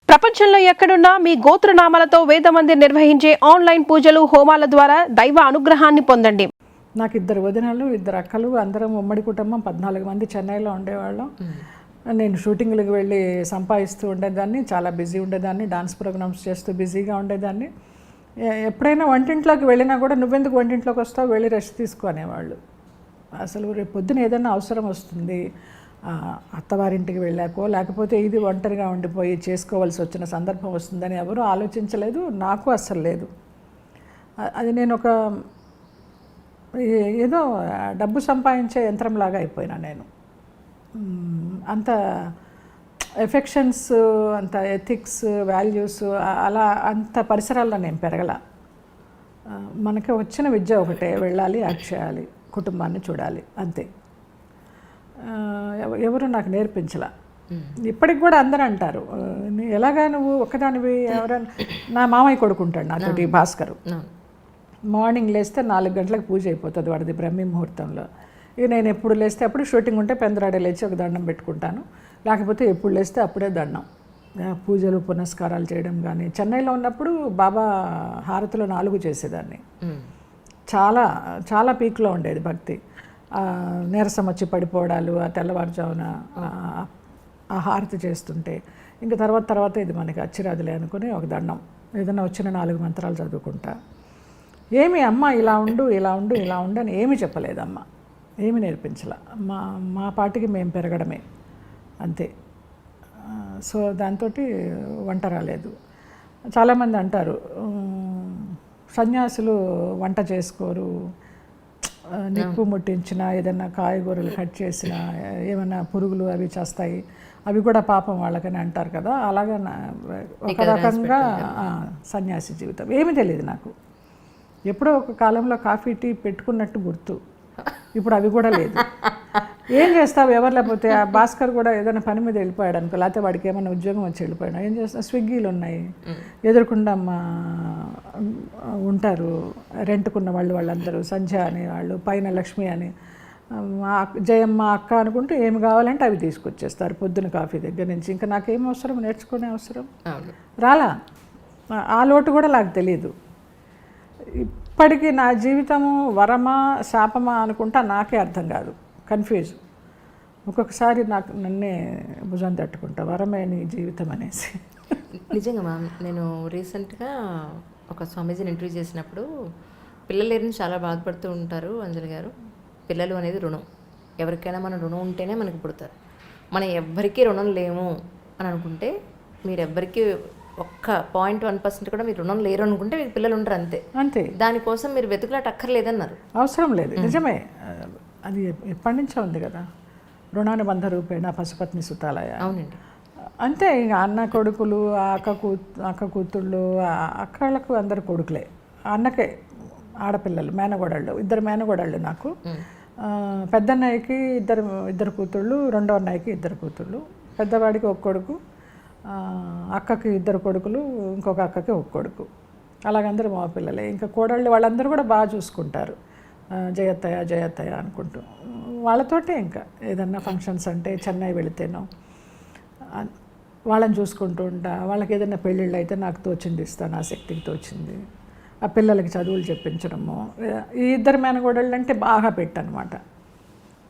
ప్రపంచంలో ఎక్కడున్నా మీ గోత్రనామాలతో వేదమందిర్ నిర్వహించే ఆన్లైన్ పూజలు హోమాల ద్వారా దైవ అనుగ్రహాన్ని పొందండి. నాకు 2 వదినలు 2 అక్కలు, అందరం ఉమ్మడి కుటుంబం 14 మంది చెన్నైలో ఉండేవాళ్ళం. నేను షూటింగ్లకు వెళ్ళి సంపాదిస్తూ ఉండేదాన్ని, చాలా బిజీ ఉండేదాన్ని, డాన్స్ ప్రోగ్రామ్స్ చేస్తూ బిజీగా ఉండేదాన్ని. ఎప్పుడైనా వంటింట్లోకి వెళ్ళినా కూడా నువ్వెందుకు వంటింట్లోకి వస్తావు, వెళ్ళి రెస్ట్ తీసుకునేవాళ్ళు. అసలు రేపు పొద్దున ఏదైనా అవసరం వస్తుంది, అత్తవారింటికి వెళ్ళాకో లేకపోతే ఇది ఒంటరిగా ఉండిపోయి చేసుకోవాల్సి వచ్చిన సందర్భం వస్తుందని ఎవరూ ఆలోచించలేదు, నాకు అస్సలు లేదు. అది నేను ఒక ఏదో డబ్బు సంపాదించే యంత్రంలాగా అయిపోయినా నేను. అంత ఎఫెక్షన్స్, అంత ఎథిక్స్, వాల్యూస్ అలా అంత పరిసరాల్లో నేను పెరగల. మనకి వచ్చిన విద్య ఒకటే, వెళ్ళాలి, యాక్ట్ చేయాలి, కుటుంబాన్ని చూడాలి, అంతే. ఎవరు నాకు నేర్పించలా. ఇప్పటికి కూడా అందరూ అంటారు, ఎలాగా నువ్వు ఒక్కదానివి, ఎవరైనా నా మామయ్య కొడుకుంటాడు నాతోటి, భాస్కరు. మార్నింగ్ లేస్తే 4 గంటలకు పూజ అయిపోతుంది వాడిది, బ్రహ్మీ ముహూర్తంలో. ఇక నేను ఎప్పుడు లేస్తే అప్పుడు, షూటింగ్ ఉంటే పెందరాడే లేచి ఒక దండం పెట్టుకుంటాను, లేకపోతే ఎప్పుడు లేస్తే అప్పుడే దండం. పూజలు పునస్కారాలు చేయడం కానీ. చెన్నైలో ఉన్నప్పుడు బాబా హారతిలో 4 చేసేదాన్ని. చాలా చాలా పీక్లో ఉండేది భక్తి. నీరసం వచ్చి పడిపోవడాలు, ఆ తెల్లవారుజామున ఆ హారతి చేస్తుంటే ఇంకా తర్వాత ఇది మనకి అచ్చిరాదులే అనుకుని ఒక దండం, ఏదైనా వచ్చిన 4 మంత్రాలు చదువుకుంటా. ఏమి అమ్మ ఇలా ఉండు అని ఏమీ చెప్పలేదమ్మ, ఏమి నేర్పించలే. మా పాటికి మేము పెరగడమే అంతే. సో దాంతో వంట రాలేదు. చాలామంది అంటారు సన్యాసులు వంట చేసుకోరు, నిప్పు ముట్టించిన, ఏదైనా కాయగూరలు కట్ చేసిన, ఏమైనా పురుగులు అవి చేస్తాయి, అవి కూడా పాపం వాళ్ళకని అంటారు కదా. అలాగా ఒక రకంగా సన్యాసి జీవితం. ఏమీ తెలియదు నాకు. ఎప్పుడో ఒక కాలంలో కాఫీ టీ పెట్టుకున్నట్టు గుర్తు, ఇప్పుడు అవి కూడా లేదు. ఏం చేస్తావు, ఎవరు లేకపోతే ఆ భాస్కర్ కూడా ఏదైనా పని మీద వెళ్ళిపోయాడు అనుకో, లేకపోతే వాడికి ఏమైనా ఉద్యోగం వచ్చి వెళ్ళిపోయాడు, ఏం చేస్తా, స్విగ్గీలు ఉన్నాయి, ఎదురుకుండా ఉంటారు రెంట్కున్న వాళ్ళందరూ, సంధ్య అని వాళ్ళు, పైన లక్ష్మి అని, జయమ్మ అక్క అనుకుంటూ ఏమి కావాలంటే అవి తీసుకొచ్చేస్తారు పొద్దున కాఫీ దగ్గర నుంచి. ఇంకా నాకేం అవసరం, నేర్చుకునే అవసరం రాలా. ఆ లోటు కూడా నాకు తెలియదు. ఇప్పటికీ నా జీవితము వరమా శాపమా అనుకుంటా నాకే అర్థం కాదు, కన్ఫ్యూజ్. ఒక్కొక్కసారి నన్నే భుజం తట్టుకుంటా, వరమే నీ జీవితం అనేసి. నిజంగా మ్యామ్, నేను రీసెంట్గా ఒక స్వామీజీని ఇంటర్వ్యూ చేసినప్పుడు, పిల్లలు లేరని చాలా బాధపడుతూ ఉంటారు అంజలి గారు. పిల్లలు అనేది రుణం, ఎవరికైనా మన రుణం ఉంటేనే మనకి పుడతారు. మనం ఎవ్వరికీ రుణం లేము అని అనుకుంటే, మీరు ఎవ్వరికీ ఒక్క 0.1% కూడా మీరు రుణం లేరు అనుకుంటే మీకు పిల్లలు ఉంటారు, అంతే. దానికోసం మీరు వెతుకులాట అక్కర్లేదన్నారు. అవసరం లేదు, నిజమే. అది ఎప్పటి నుంచో ఉంది కదా, రుణానుబంధ రూపేణ పశుపత్ని సుతాలయ. అవునండి, అంతే. ఇక అన్న కొడుకులు, అక్క కూతుళ్ళు, అక్కలకు అందరు కొడుకులే, అన్నకే ఆడపిల్లలు, మేనగోడళ్ళు, 2 మేనగోడళ్ళు నాకు. పెద్దన్నయ్యకి ఇద్దరు కూతుళ్ళు, రెండో అన్నయ్యకి 2 కూతుళ్ళు, పెద్దవాడికి 1 కొడుకు, అక్కకి 2 కొడుకులు, ఇంకొక అక్కకి 1 కొడుకు. అలాగందరూ మా పిల్లలే. ఇంకా కోడళ్ళు వాళ్ళందరూ కూడా బాగా చూసుకుంటారు, జయత్తయ్య అనుకుంటూ. వాళ్ళతోటే ఇంకా ఏదన్నా ఫంక్షన్స్ అంటే చెన్నై వెళితేనో వాళ్ళని చూసుకుంటూ ఉంటా. వాళ్ళకి ఏదైనా పెళ్ళిళ్ళు అయితే నాకు తోచింది ఇస్తాను, ఆ శక్తికి తోచింది. ఆ పిల్లలకి చదువులు చెప్పించడము. ఈ 2 మేనగోడళ్ళు అంటే బాగా పెట్టనమాట.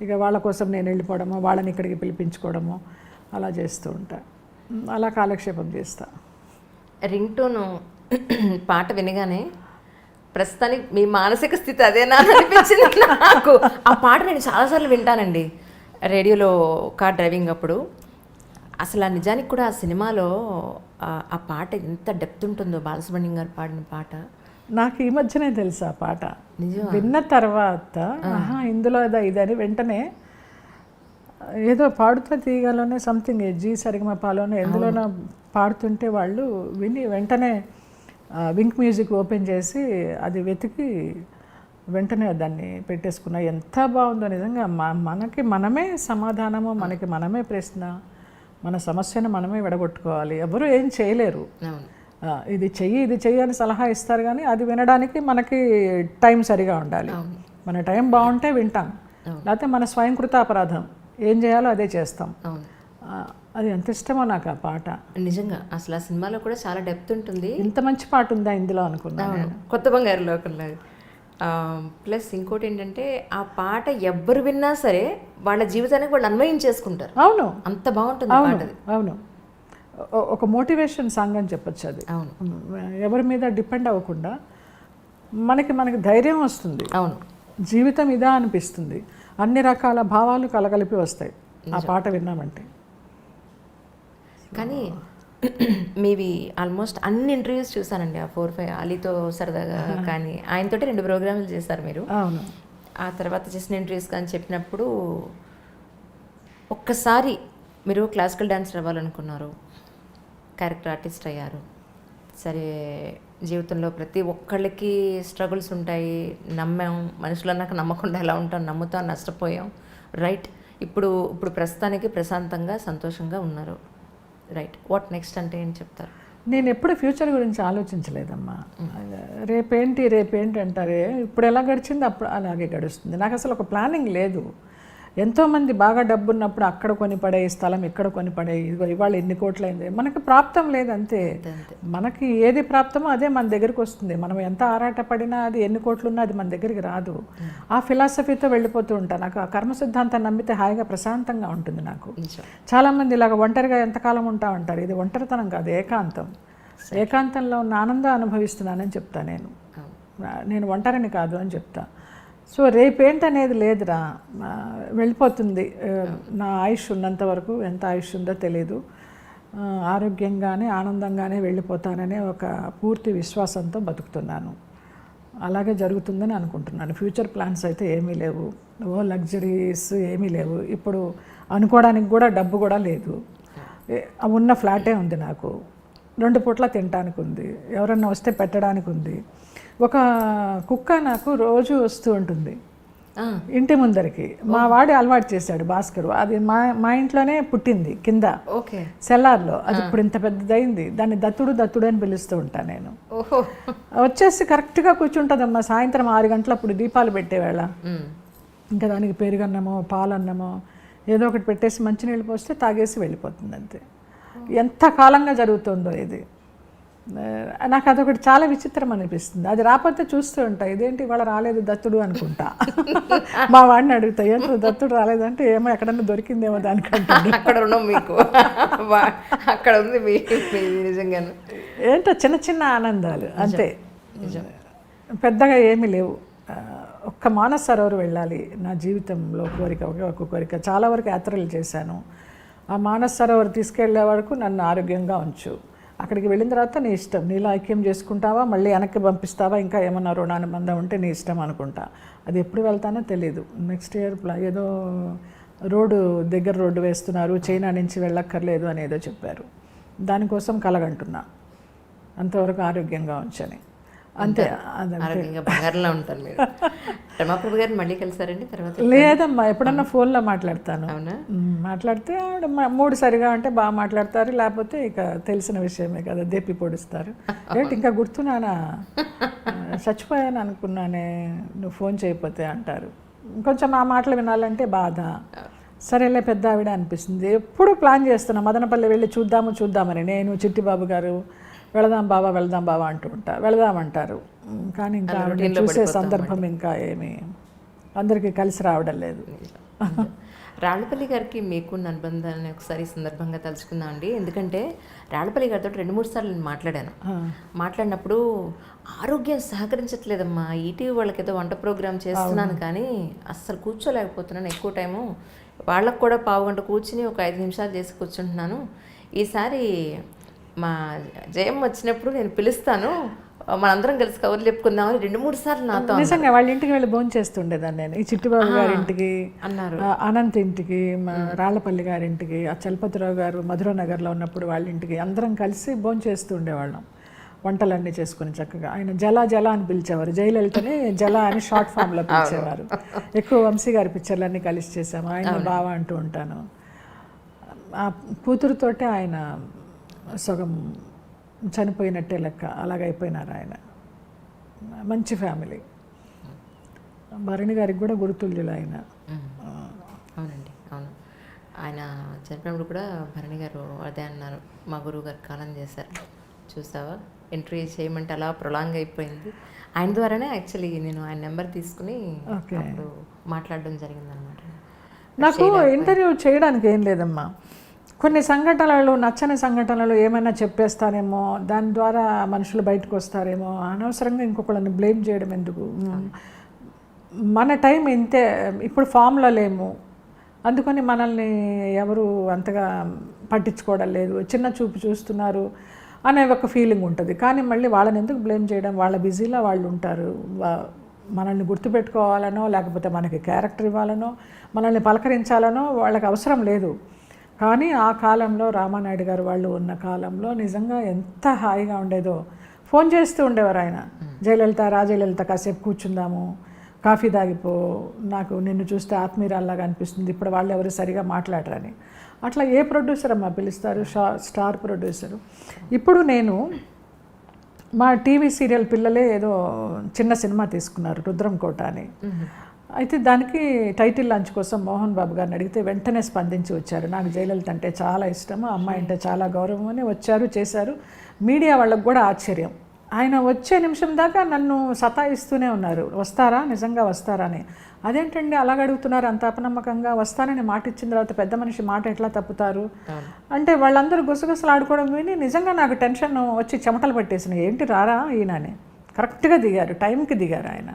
ఇక వాళ్ళ కోసం నేను వెళ్ళిపోవడము, వాళ్ళని ఇక్కడికి పిలిపించుకోవడము అలా చేస్తూ ఉంటా. అలా కాలక్షేపం చేస్తా. రింగ్ టోను పాట వినగానే ప్రస్తుతానికి మీ మానసిక స్థితి అదేనా అనిపించింది నాకు. ఆ పాట నేను చాలాసార్లు వింటానండి రేడియోలో, కార్ డ్రైవింగ్ అప్పుడు. అసలు ఆ నిజానికి కూడా ఆ సినిమాలో ఆ పాట ఎంత డెప్త్ ఉంటుందో, బాలసుబ్రహ్మణ్యం గారు పాడిన పాట. నాకు ఈ మధ్యనే తెలుసు ఆ పాట. విన్న తర్వాత ఇందులో ఇదని వెంటనే ఏదో పాడుతూ తీయగలోనే సంథింగ్ జీ సరిగమపాలోనే ఎందులోనో పాడుతుంటే వాళ్ళు విని వెంటనే వింక్ మ్యూజిక్ ఓపెన్ చేసి అది వెతికి వెంటనే దాన్ని పెట్టేసుకున్నా. ఎంత బాగుందో నిజంగా. మనకి మనమే సమాధానము, మనకి మనమే ప్రశ్న, మన సమస్యను మనమే విడగొట్టుకోవాలి. ఎవరు ఏం చేయలేరు. ఇది చెయ్యి అని సలహా ఇస్తారు, కానీ అది వినడానికి మనకి టైం సరిగా ఉండాలి. మన టైం బాగుంటే వింటాం, లేకపోతే మన స్వయంకృత అపరాధం, ఏం చేయాలో అదే చేస్తాం. అది ఎంత ఇష్టమో నాకు ఆ పాట. నిజంగా అసలు ఆ సినిమాలో కూడా చాలా డెప్త్ ఉంటుంది. ఇంత మంచి పాట ఉందా ఇందులో అనుకున్నాను. అవును, కొత్త బంగారు లోకంలో. ప్లస్ ఇంకోటి ఏంటంటే ఆ పాట ఎవ్వరు విన్నా సరే వాళ్ళ జీవితానికి వాళ్ళు అన్వయం చేసుకుంటారు. అవును, అంత బాగుంటుంది ఆ పాట అది. అవును. ఒక మోటివేషన్ సాంగ్ అని చెప్పొచ్చు అది. అవును, ఎవరి మీద డిపెండ్ అవ్వకుండా మనకి ధైర్యం వస్తుంది. అవును, జీవితం ఇదా అనిపిస్తుంది. అన్ని రకాల భావాలు కలగలిపి వస్తాయి ఆ పాట విన్నామంటే. కానీ మీవి ఆల్మోస్ట్ అన్ని ఇంటర్వ్యూస్ చూసానండి. ఆ 4-5 అలీతో సరదాగా కానీ ఆయనతోటి 2 ప్రోగ్రాంలు చేశారు మీరు. అవును. ఆ తర్వాత చేసిన ఇంటర్వ్యూస్ కానీ చెప్పినప్పుడు ఒక్కసారి మీరు క్లాసికల్ డాన్సర్ అవ్వాలనుకున్నారు, క్యారెక్టర్ ఆర్టిస్ట్ అయ్యారు. సరే, జీవితంలో ప్రతి ఒక్కళ్ళకి స్ట్రగుల్స్ ఉంటాయి. నమ్మాం, మనుషులు అన్నాక నమ్మకుండా ఎలా ఉంటాం, నమ్ముతాం, నష్టపోయాం. రైట్, ఇప్పుడు ప్రస్తుతానికి ప్రశాంతంగా సంతోషంగా ఉన్నారు. రైట్, వాట్ నెక్స్ట్ అంటే ఏం చెప్తారు? నేను ఎప్పుడు ఫ్యూచర్ గురించి ఆలోచించలేదమ్మా. రేపేంటి అంటారే, ఇప్పుడు ఎలా గడిచింది అప్పుడు అలాగే గడుస్తుంది. నాకు అసలు ఒక ప్లానింగ్ లేదు. ఎంతోమంది బాగా డబ్బు ఉన్నప్పుడు అక్కడ కొని పడే స్థలం, ఇక్కడ కొని పడే, ఇవాళ ఎన్ని కోట్లయింది. మనకి ప్రాప్తం లేదు, అంతే. మనకి ఏది ప్రాప్తమో అదే మన దగ్గరికి వస్తుంది. మనం ఎంత ఆరాట పడినా అది ఎన్ని కోట్లున్నా అది మన దగ్గరికి రాదు. ఆ ఫిలాసఫీతో వెళ్ళిపోతూ ఉంటాను. నాకు ఆ కర్మ సిద్ధాంతాన్ని నమ్మితే హాయిగా ప్రశాంతంగా ఉంటుంది నాకు. చాలామంది ఇలాగ ఒంటరిగా ఎంతకాలం ఉంటా ఉంటారు. ఇది ఒంటరితనం కాదు, ఏకాంతం. ఏకాంతంలో ఉన్న ఆనందం అనుభవిస్తున్నానని చెప్తా నేను ఒంటరిని కాదు అని చెప్తా. సో రేపేంటనేది లేదురా, వెళ్ళిపోతుంది. నా ఆయుష్ ఉన్నంత వరకు, ఎంత ఆయుష్ ఉందో తెలీదు, ఆరోగ్యంగానే ఆనందంగానే వెళ్ళిపోతాననే ఒక పూర్తి విశ్వాసంతో బతుకుతున్నాను. అలాగే జరుగుతుందని అనుకుంటున్నాను. ఫ్యూచర్ ప్లాన్స్ అయితే ఏమీ లేవు, లగ్జరీస్ ఏమీ లేవు. ఇప్పుడు అనుకోవడానికి కూడా డబ్బు కూడా లేదు. ఉన్న ఫ్లాటే ఉంది నాకు, 2 పూట్ల తినడానికి ఉంది, ఎవరన్నా వస్తే పెట్టడానికి ఉంది. ఒక కుక్క నాకు రోజు వస్తూ ఉంటుంది ఇంటి ముందరికి. మా వాడి అలవాటు చేశాడు భాస్కర్. అది మా ఇంట్లోనే పుట్టింది, కింద సెల్లార్లో. అది ఇప్పుడు ఇంత పెద్దదైంది. దాన్ని దత్తుడు అని పిలుస్తూ ఉంటాను నేను. వచ్చేసి కరెక్ట్గా కూర్చుంటుందమ్మా. సాయంత్రం 6 గంటలప్పుడు దీపాలు పెట్టేవేళ ఇంకా దానికి పెరుగన్నమో పాలన్నమో ఏదో ఒకటి పెట్టేసి మంచినీళ్ళు పోస్తే తాగేసి వెళ్ళిపోతుంది, అంతే. ఎంత కాలంగా జరుగుతుందో ఇది. నాకు అదొకటి చాలా విచిత్రం అనిపిస్తుంది. అది రాకపోతే చూస్తూ ఉంటా, ఇదేంటి ఇవాళ రాలేదు దత్తుడు అనుకుంటా. మా వాడిని అడుగుతా, ఏంటో దత్తుడు రాలేదంటే ఏమో ఎక్కడన్నా దొరికిందేమో దానికంటే. అక్కడ ఉన్నాం మీకు, అక్కడ ఉంది నిజంగా. ఏంటో చిన్న చిన్న ఆనందాలు అంతే, పెద్దగా ఏమీ లేవు. ఒక్క మానస సరోవర్ వెళ్ళాలి నా జీవితంలో కోరిక, ఒక కోరిక. చాలా వరకు యాత్రలు చేశాను. ఆ మానస సరోవర్ తీసుకెళ్లే వరకు నన్ను ఆరోగ్యంగా ఉంచు. అక్కడికి వెళ్ళిన తర్వాత నీ ఇష్టం, నీలో ఐక్యం చేసుకుంటావా, మళ్ళీ వెనక్కి పంపిస్తావా, ఇంకా ఏమన్నా రుణానుబంధం ఉంటే నీ ఇష్టం అనుకుంటా. అది ఎప్పుడు వెళ్తానో తెలీదు. నెక్స్ట్ ఇయర్ ఏదో రోడ్డు వేస్తున్నారు, చైనా నుంచి వెళ్ళక్కర్లేదు అని ఏదో చెప్పారు. దానికోసం కలగంటున్నా. అంతవరకు ఆరోగ్యంగా ఉంచని, అంతే. ఆరోగ్యంగా బంగారంలో ఉంటారు మీరు. రమాప్రభు గారిని మళ్ళీ కలిసారండి తర్వాత? లేదమ్మా, ఎప్పుడన్నా ఫోన్లో మాట్లాడతాను. అవునా? మాట్లాడితే ఆవిడ మూడు సరిగా అంటే బాగా మాట్లాడతారు, లేకపోతే ఇక తెలిసిన విషయమే కదా, దెప్పి పొడుస్తారు. ఏంటి ఇంకా గుర్తున్నానా, చచ్చిపోయాను అనుకున్నానే నువ్వు ఫోన్ చేయకపోతే అంటారు. కొంచెం ఆ మాటలు వినాలంటే బాధ. సరేలే పెద్ద ఆవిడ అనిపిస్తుంది. ఎప్పుడు ప్లాన్ చేస్తున్నా మదనపల్లి వెళ్ళి చూద్దామని. నేను చిట్టిబాబు గారు వెళదాం బాబా అంటూ ఉంటా. వెళదామంటారు, కానీ ఇంకా చూసే సందర్భం ఇంకా ఏమి అందరికీ కలిసి రావడం లేదు. రాళ్ళపల్లి గారికి మీకున్న అనుబంధాన్ని ఒకసారి సందర్భంగా తలుచుకుందాం అండి. ఎందుకంటే రాళ్ళపల్లి గారితో 2-3 సార్లు నేను మాట్లాడినప్పుడు ఆరోగ్యం సహకరించట్లేదమ్మా, ఈటీవీ వాళ్ళకి ఏదో వంట ప్రోగ్రామ్ చేస్తున్నాను కానీ అస్సలు కూర్చోలేకపోతున్నాను. ఎక్కువ టైము వాళ్ళకు కూడా 15 గంట కూర్చుని ఒక 5 నిమిషాలు చేసి కూర్చుంటున్నాను. ఈసారి మా జయం వచ్చినప్పుడు నేను పిలుస్తాను, మనందరం కలిసి కవర్లు చెప్పుకుందామని 2-3 సార్లు నాతో. నిజంగా వాళ్ళ ఇంటికి వెళ్ళి భోజనం చేస్తుండేదాన్ని నేను. ఈ చిట్టిబాబు గారి ఇంటికి అన్నారు, అనంత్ ఇంటికి, రాళ్ళపల్లి గారి ఇంటికి, ఆ చలపతిరావు గారు మధురానగర్లో ఉన్నప్పుడు వాళ్ళ ఇంటికి అందరం కలిసి భోజనం చేస్తూ ఉండేవాళ్ళం. వంటలన్నీ చేసుకుని చక్కగా. ఆయన జల అని పిలిచేవారు, జయలలితని జల అని షార్ట్ ఫామ్లో పిలిచేవారు. ఎక్కువ వంశీ గారి పిక్చర్లన్నీ కలిసి చేసాము. ఆయన బావా అంటూ ఉంటాను. ఆ కూతురుతోటే ఆయన సగం చనిపోయినట్టే లెక్క, అలాగైపోయినారు ఆయన. మంచి ఫ్యామిలీ. భరణి గారికి కూడా గురుతుల్యులు ఆయన. అవునండి, అవును. ఆయన చనిపోయినప్పుడు కూడా భరణి గారు అదే అన్నారు, మా గురువు గారు కాలం చేశారు చూసావా, ఎంట్రీ చేయమంటే అలా ప్రొలాంగ్ అయిపోయింది. ఆయన ద్వారానే యాక్చువల్లీ నేను ఆయన నెంబర్ తీసుకుని అప్పుడు మాట్లాడడం జరిగిందనమాట. నాకు ఇంటర్వ్యూ చేయడానికి ఏం లేదమ్మా, కొన్ని సంఘటనలు నచ్చని సంఘటనలు ఏమైనా చెప్పేస్తానేమో, దాని ద్వారా మనుషులు బయటకు వస్తారేమో, అనవసరంగా ఇంకొకళ్ళని బ్లేమ్ చేయడం ఎందుకు. మన టైం ఇంతే, ఇప్పుడు ఫామ్లో లేము, అందుకని మనల్ని ఎవరు అంతగా పట్టించుకోవడం లేదు, చిన్న చూపు చూస్తున్నారు అనే ఒక ఫీలింగ్ ఉంటుంది. కానీ మళ్ళీ వాళ్ళని ఎందుకు బ్లేమ్ చేయడం, వాళ్ళ బిజీలో వాళ్ళు ఉంటారు. మనల్ని గుర్తుపెట్టుకోవాలనో లేకపోతే మనకి క్యారెక్టర్ ఇవ్వాలనో మనల్ని పలకరించాలనో వాళ్ళకి అవసరం లేదు. కానీ ఆ కాలంలో రామానాయుడు గారు వాళ్ళు ఉన్న కాలంలో నిజంగా ఎంత హాయిగా ఉండేదో. ఫోన్ చేస్తూ ఉండేవారు ఆయన, జయలలిత రాజలలిత కాసేపు కూర్చుందాము, కాఫీ తాగిపో, నాకు నిన్ను చూస్తే ఆత్మీయురాల్లాగా అనిపిస్తుంది, ఇప్పుడు వాళ్ళు ఎవరు సరిగా మాట్లాడరని. అట్లా ఏ ప్రొడ్యూసర్ అమ్మా పిలుస్తారు, స్టార్ ప్రొడ్యూసరు. ఇప్పుడు నేను మా టీవీ సీరియల్ పిల్లలే ఏదో చిన్న సినిమా తీసుకున్నారు, రుద్రం కోట అని. అయితే దానికి టైటిల్ లాంచ్ కోసం మోహన్ బాబు గారిని అడిగితే వెంటనే స్పందించి వచ్చారు. నాకు జయలలిత అంటే చాలా ఇష్టము, అమ్మాయి అంటే చాలా గౌరవం అని వచ్చారు, చేశారు. మీడియా వాళ్ళకు కూడా ఆశ్చర్యం. ఆయన వచ్చే నిమిషం దాకా నన్ను సతాయిస్తూనే ఉన్నారు, వస్తారా, నిజంగా వస్తారా అని. అదేంటండి అలాగ అడుగుతున్నారు అంత అపనమ్మకంగా, వస్తానని మాట ఇచ్చిన తర్వాత పెద్ద మనిషి మాట ఎట్లా తప్పుతారు అంటే వాళ్ళందరూ గుసగుసలు ఆడుకోవడం విని నిజంగా నాకు టెన్షన్ వచ్చి చెమటలు పట్టేసినాయి. ఏంటి రారా ఈయనని. కరెక్ట్గా దిగారు, టైంకి దిగారు ఆయన.